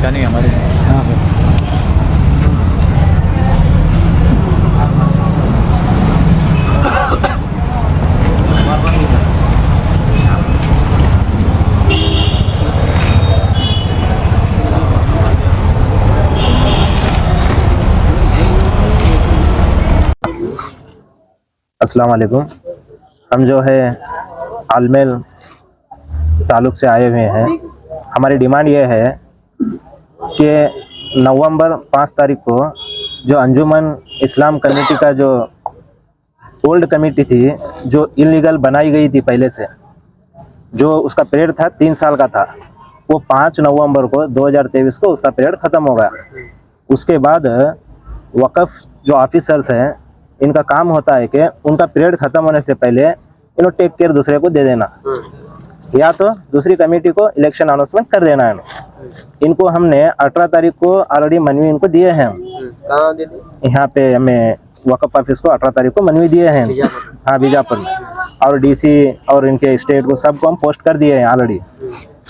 परेशानी है हमारी। हाँ सर। अस्सलाम वालेकुम। हम जो है आलमेल ताल्लुक से आए हुए हैं। हमारी डिमांड ये है कि नवंबर 5 तारीख को जो अंजुमन इस्लाम कमेटी का जो ओल्ड कमेटी थी, जो इलीगल बनाई गई थी पहले से, जो उसका पीरियड था 3 साल का था, वो 5 नवंबर को 2023 को उसका पीरियड ख़त्म हो गया। उसके बाद वक़्फ़ जो ऑफिसर्स हैं, इनका काम होता है कि उनका पीरियड ख़त्म होने से पहले इन्हों टेक केयर दूसरे को दे देना, या तो दूसरी कमेटी को इलेक्शन अनाउंसमेंट कर देना है। इनको हमने 18 तारीख को ऑलरेडी मनवी इनको दिए हैं। कहाँ दे दी? यहाँ पे हमें वक़्फ़ ऑफिस को 18 तारीख को मनवी दिए हैं। हाँ, बीजापुर में। और डीसी और इनके स्टेट को सबको हम पोस्ट कर दिए हैं ऑलरेडी।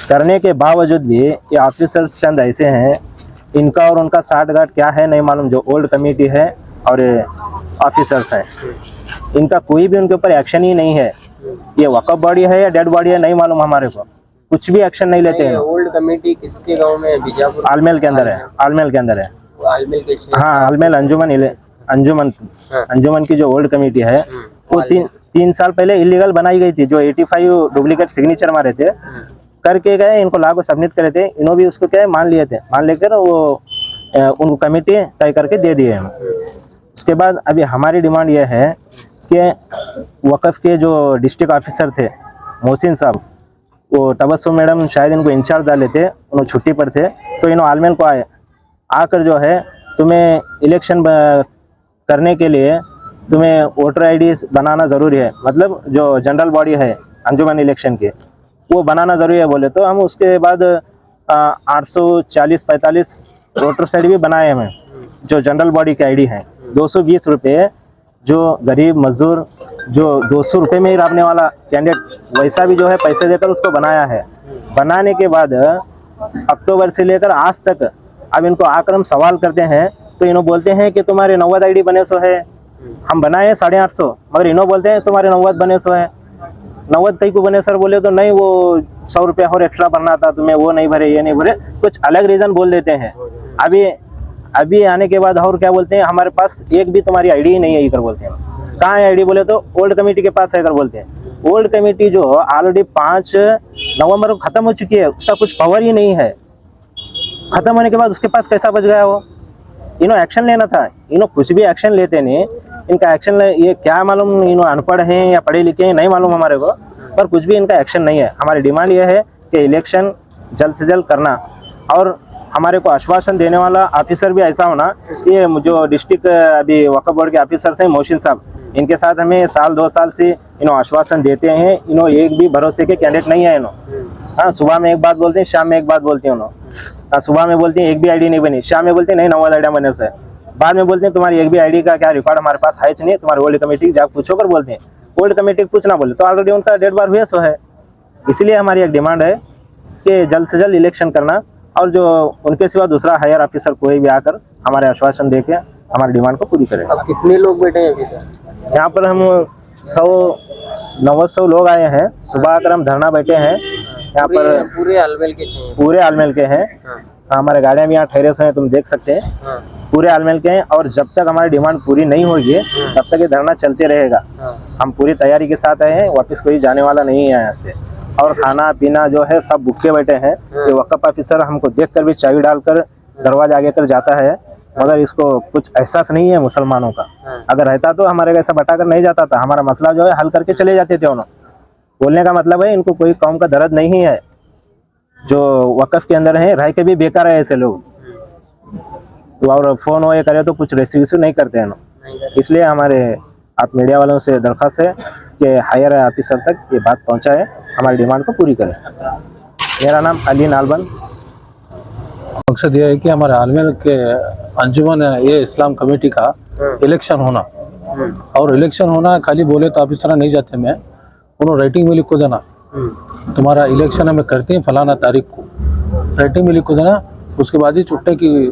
करने के बावजूद भी ये ऑफिसर्स चंद ऐसे हैं, इनका और उनका साठगांठ क्या है नहीं मालूम। जो ओल्ड कमेटी है और ऑफिसर्स हैं, इनका कोई भी उनके ऊपर एक्शन ही नहीं है। ये वक़्फ़ बॉडी है या डेड बॉडी है नहीं मालूम, हमारे को कुछ भी एक्शन नहीं लेते हैं। ओल्ड कमेटी किसके गांव में है? बीजापुर आलमेल के अंदर है। आलमेल के अंदर है। आलमेल के हाँ, आलमेल अंजुमन की जो ओल्ड कमेटी है, वो तीन साल पहले इलीगल बनाई गई थी। जो 85 डुप्लीकेट सिग्नेचर मारे थे, करके गए, इनको ला को सबमिट करे थे। इन्होंने भी उसको क्या है मान लिए थे। मान लेकर वो उनको कमेटी तय करके दे दिए हैं। उसके बाद अभी हमारी डिमांड यह है कि वक़्फ़ के जो डिस्ट्रिक्ट ऑफिसर थे मोहसिन साहब, वो तबस्सुम मैडम शायद इनको इंचार्ज डाले थे, उन्होंने छुट्टी पर थे, तो इन्होंने आलमेल को आकर जो है तुम्हें इलेक्शन करने के लिए तुम्हें वोटर आईडी बनाना ज़रूरी है। मतलब जो जनरल बॉडी है अंजुमन इलेक्शन के, वो बनाना ज़रूरी है बोले। तो हम उसके बाद 840-45 वोटर्स आईडी भी बनाए हैं, जो जनरल बॉडी की आईडी है। 220 रुपये जो गरीब मजदूर जो 200 रुपये में ही रहने वाला कैंडिडेट, वैसा भी जो है पैसे देकर उसको बनाया है। बनाने के बाद अक्टूबर से लेकर आज तक अब इनको आकर हम सवाल करते हैं, तो इन्हों बोलते हैं कि तुम्हारे 90 आईडी बने सो है। हम बनाए 850, मगर इन्हों बोलते हैं तुम्हारे 90 बने सो है। 90 कई को बने सर? बोले तो नहीं, वो 100 रुपया और एक्स्ट्रा भरना था तुम्हें, वो नहीं भरे, ये नहीं भरे, कुछ अलग रीज़न बोल देते हैं। अभी आने के बाद और क्या बोलते हैं, हमारे पास एक भी तुम्हारी आईडी ही नहीं है कर बोलते हैं। कहाँ है आईडी? बोले तो ओल्ड कमेटी के पास है कर बोलते हैं। ओल्ड कमेटी जो ऑलरेडी 5 नवंबर को ख़त्म हो चुकी है, उसका कुछ पावर ही नहीं है। ख़त्म होने के बाद उसके पास कैसा बच गया वो? इन्हों एक्शन लेना था, इन्हों कुछ भी एक्शन लेते नहीं। इनका एक्शन ये क्या मालूम, इन्हों अनपढ़ हैं या पढ़े लिखे हैं नहीं मालूम हमारे को, पर कुछ भी इनका एक्शन नहीं है। हमारी डिमांड ये है कि इलेक्शन जल्द से जल्द करना, और हमारे को आश्वासन देने वाला ऑफिसर भी ऐसा होना। ये जो डिस्ट्रिक्ट अभी वक़्फ़ बोर्ड के ऑफिसर्स हैं मोहसिन साहब, इनके साथ हमें 1-2 साल से इन्हों आश्वासन देते हैं। इन्हों एक भी भरोसे के कैंडिडेट नहीं है इन्हों। हाँ, सुबह में एक बात बोलते हैं, शाम में एक बात बोलते हैं उन्होंने। हाँ, सुबह में बोलते हैं एक भी आईडी नहीं बनी, शाम में बोलते हैं नहीं 90 आईडी बने से। बाद में बोलते हैं तुम्हारी एक भी आईडी का क्या रिकॉर्ड हमारे पास है नहीं, तुम्हारी ओल्ड कमेटी जाकर पूछो कर बोलते हैं। ओल्ड कमेटी पूछना बोले तो ऑलरेडी उनका 1.5 बार हुए सो है। इसलिए हमारी एक डिमांड है कि जल्द से जल्द इलेक्शन करना, और जो उनके सिवा दूसरा हायर ऑफिसर कोई भी आकर हमारे आश्वासन देके हमारी डिमांड को पूरी करें। अब कितने लोग बैठे हैं अभी तक? यहाँ पर हम 100-900 लोग आए हैं। सुबह आकर हम धरना बैठे हैं यहाँ पर। पूरे आलमेल के चाहिए? पूरे आलमेल के हैं। हमारे गाड़ियाँ भी यहाँ ठहरे से हैं, तुम देख सकते हैं। पूरे आलमेल के हैं, और जब तक हमारी डिमांड पूरी नहीं होगी तब तक ये धरना चलते रहेगा। हम पूरी तैयारी के साथ आए हैं, वापस कोई जाने वाला नहीं है यहाँ से। और खाना पीना जो है सब भूखे बैठे हैं। ये वक़्फ़ ऑफिसर हमको देखकर भी चाबी डालकर दरवाजा आगे कर जाता है, मगर इसको कुछ एहसास नहीं है मुसलमानों का। अगर रहता तो हमारे ऐसा बटाकर नहीं जाता था, हमारा मसला जो है हल करके चले जाते थे उन्होंने। बोलने का मतलब है इनको कोई कौम का दर्द नहीं है। जो वक़्फ़ के अंदर है रह के भी बेकार है ऐसे लोग, और फ़ोन वो ये करे तो कुछ रिसीव नहीं करते हैं। इसलिए हमारे आप मीडिया वालों से दरख्वास्त है कि हायर ऑफिसर तक ये बात पहुंचाए, हमारी डिमांड को पूरी करें। मेरा नाम अली नालबन। मकसद ये है कि हमारे आलमेल के अंजुमन ये इस्लाम कमेटी का इलेक्शन होना, और इलेक्शन होना खाली बोले तो ऑफिसर नहीं जाते। मैं उन्होंने राइटिंग में लिख को देना, तुम्हारा इलेक्शन हमें करते हैं फलाना तारीख को, राइटिंग में लिख को देना। उसके बाद ही छुट्टे की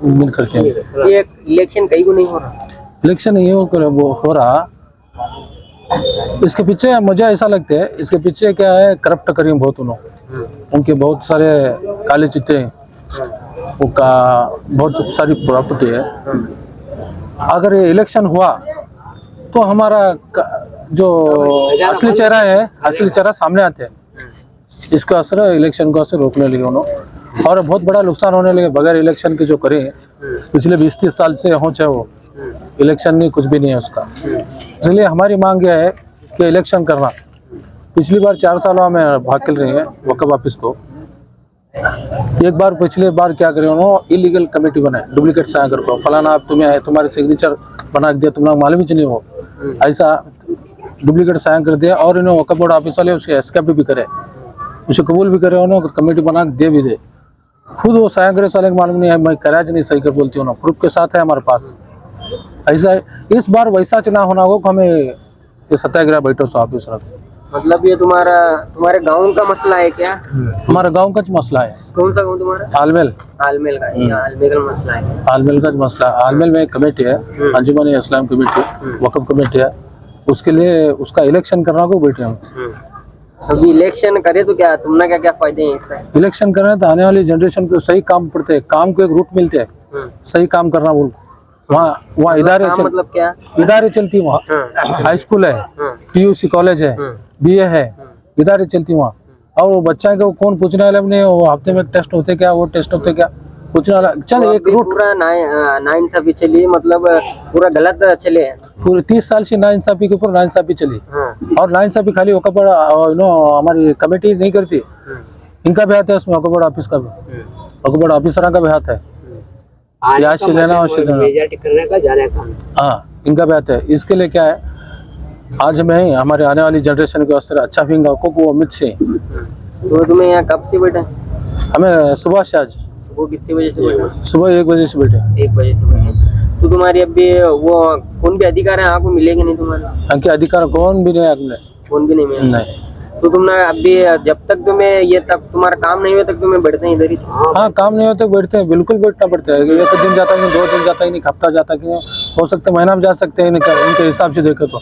उम्मीद करते हैं। ये इलेक्शन कहीं को नहीं हो रहा। इलेक्शन ये वो हो रहा, इसके पीछे मुझे ऐसा लगता है, इसके पीछे क्या है, करप्ट करीम बहुत उनके बहुत सारे काले चिट्टे हैं, उनका बहुत सारी प्रॉपर्टी है। अगर ये इलेक्शन हुआ तो हमारा जो असली चेहरा है, असली चेहरा सामने आते हैं। इसका असर इलेक्शन को असर रोकने लगे उन्होंने, और बहुत बड़ा नुकसान होने लगे बगैर इलेक्शन के जो करे पिछले 20-30 साल से हो, चाहे वो इलेक्शन नहीं, कुछ भी नहीं है उसका। इसलिए हमारी मांग यह है कि इलेक्शन करना। पिछली बार 4 सालों में भाग खेल रहे हैं वक्फ ऑफिस को। एक बार पिछले बार क्या करे उन्होंने, इलीगल कमेटी बनाए, डुप्लीकेट साइन कर को फलाना आप तुम्हें तुम्हारे सिग्नेचर बना दिया, तुम लोग मालूम ही नहीं हो, ऐसा डुप्लीकेट साइन कर दिया। और इन्होंने वक्फ बोर्ड ऑफिस वाले उसके एस्केप भी करे, उसे कबूल भी करे उन्होंने, कमेटी बना दे भी दे। खुद वो साइन करे साले मालूम नहीं है, मैं कराज नहीं सही कर बोलती हूँ, प्रूफ के साथ है हमारे पास। ऐसा इस बार वैसा चुनाव होना हो, हमें ये सत्याग्रह बैठो सो ऑफिस रख। मतलब ये तुम्हारे गांव का मसला है क्या? हमारा गांव का मसला है। कौन सा गांव तुम्हारा? आलमेल। आलमेल का, ये आलमेल का मसला है। आलमेल का मसला, आलमेल में एक कमेटी है, अंजुमन इस्लाम कमेटी, वक्फ कमेटी है, उसके लिए उसका इलेक्शन करना को बैठे हम। अभी इलेक्शन करे तो क्या तुमने क्या क्या फायदे हैं इससे? इलेक्शन करना तो आने वाली जनरेशन को सही काम पड़ते हैं, काम को एक रूट मिलते हैं, सही काम करना बोल। वहाँ इदारे मतलब क्या? इदारे चलती वहाँ, हाई स्कूल है, PUC कॉलेज है, BA है, इदारे चलती वहाँ। और वो बच्चा को कौन पूछने वाला अपने, वो हफ्ते में टेस्ट होते क्या, वो टेस्ट होते क्या पूछने वाला। चल एक रूट पूरा नाइंसाफी चली, मतलब पूरा गलत चले। पूरे 30 साल से नाइंसाफी के ऊपर नाइंसाफी चली। और नाइंसाफी खाली वक्फ बोर्ड हमारी कमेटी नहीं करती, इनका भी हाथ है उसमें, वक्फ बोर्ड ऑफिस का भी, वक्फ बोर्ड ऑफिसर का भी हाथ है। यहाँ से लेना और करने का जाने का, हाँ, इनका भी हाथ है। इसके लिए क्या है, आज हमें हमारे आने वाली जनरेशन के वास्ते अच्छा फिंगा को वो अमित से। तो तुम्हें यहाँ कब से बैठे? हमें सुबह से, आज वो कितने बजे से बैठे? सुबह 1 बजे से बैठे। 1 बजे से बैठे। तो तुम्हारी अभी वो कौन भी अधिकार है आपको मिलेंगे नहीं तुम्हारे? उनके अधिकार कौन भी नहीं आपने, कौन भी नहीं मिले? नहीं। तो तुमने अभी जब तक तुम्हें ये तक तुम्हारा काम नहीं हुआ तक तुम्हें बैठते हैं इधर ही? हाँ, काम नहीं होता बैठते हैं, बिल्कुल बैठना पड़ता है। ये तो दिन जाता है, 2 दिन जाता है, नहीं हफ्ता जाता है, हो सकता है महीना में जा सकते हैं इनके हिसाब से देखे तो।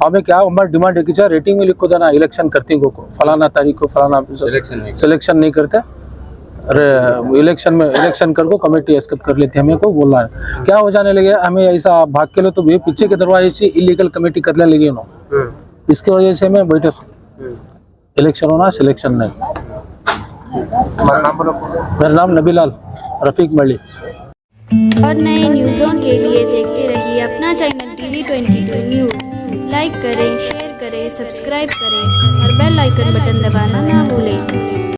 हमें क्या हमारी डिमांड है कि चाहे रेटिंग में लिखो देना, इलेक्शन करती को फलाना तारीख को फलाना सिलेक्शन नहीं करते, अरे इलेक्शन में इलेक्शन कर को कमेटी एक्सेप्ट कर लेती है। हमें को बोलना है क्या हो जाने लगे, हमें ऐसा भाग के लो तो ये पीछे के दरवाजे से इलीगल कमेटी करने लगी उन्होंने, इसकी वजह से मैं बैठे इलेक्शन होना, सिलेक्शन नहीं। मेरा नाम नबीलाल रफीक मली। और नए न्यूज़ों के लिए देखते रहिए अपना चैनल TV22 न्यूज़। लाइक करें, शेयर करें, सब्सक्राइब करें और बेल आइकन बटन दबाना ना भूलें।